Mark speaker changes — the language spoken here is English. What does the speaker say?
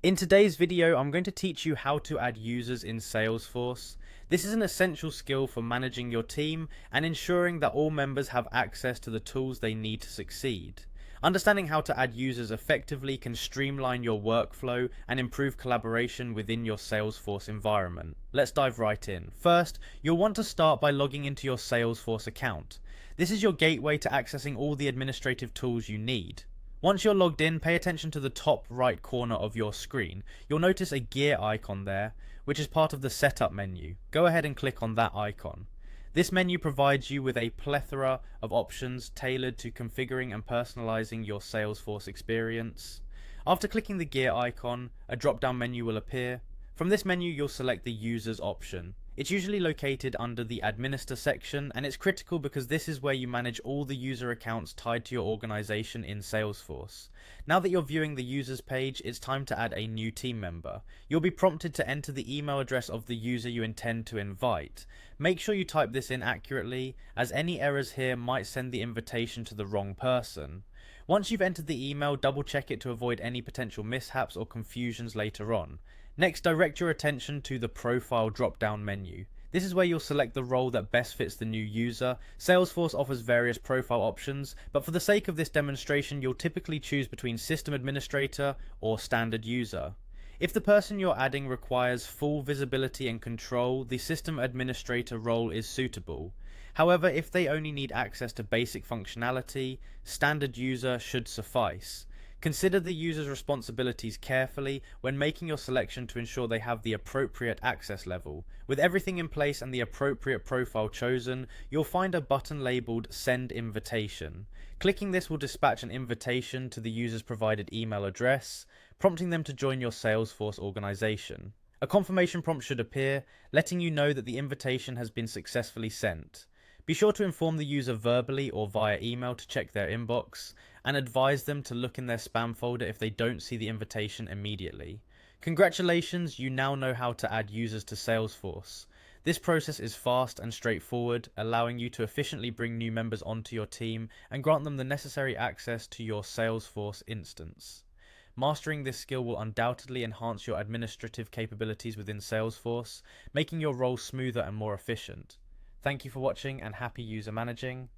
Speaker 1: In today's video, I'm going to teach you how to add users in Salesforce. This is an essential skill for managing your team and ensuring that all members have access to the tools they need to succeed. Understanding how to add users effectively can streamline your workflow and improve collaboration within your Salesforce environment. Let's dive right in. First, you'll want to start by logging into your Salesforce account. This is your gateway to accessing all the administrative tools you need. Once you're logged in, pay attention to the top right corner of your screen. You'll notice a gear icon there, which is part of the setup menu. Go ahead and click on that icon. This menu provides you with a plethora of options tailored to configuring and personalizing your Salesforce experience. After clicking the gear icon, a drop-down menu will appear. From this menu, you'll select the Users option. It's usually located under the Administer section, and it's critical because this is where you manage all the user accounts tied to your organization in Salesforce. Now that you're viewing the Users page, it's time to add a new team member. You'll be prompted to enter the email address of the user you intend to invite. Make sure you type this in accurately, as any errors here might send the invitation to the wrong person. Once you've entered the email, double check it to avoid any potential mishaps or confusions later on. Next, direct your attention to the Profile drop-down menu. This is where you'll select the role that best fits the new user. Salesforce offers various profile options, but for the sake of this demonstration, you'll typically choose between System Administrator or Standard User. If the person you're adding requires full visibility and control, the System Administrator role is suitable. However, if they only need access to basic functionality, Standard User should suffice. Consider the user's responsibilities carefully when making your selection to ensure they have the appropriate access level. With everything in place and the appropriate profile chosen, you'll find a button labeled Send Invitation. Clicking this will dispatch an invitation to the user's provided email address, prompting them to join your Salesforce organization. A confirmation prompt should appear, letting you know that the invitation has been successfully sent. Be sure to inform the user verbally or via email to check their inbox, and advise them to look in their spam folder if they don't see the invitation immediately. Congratulations, you now know how to add users to Salesforce. This process is fast and straightforward, allowing you to efficiently bring new members onto your team and grant them the necessary access to your Salesforce instance. Mastering this skill will undoubtedly enhance your administrative capabilities within Salesforce, making your role smoother and more efficient. Thank you for watching and happy user managing.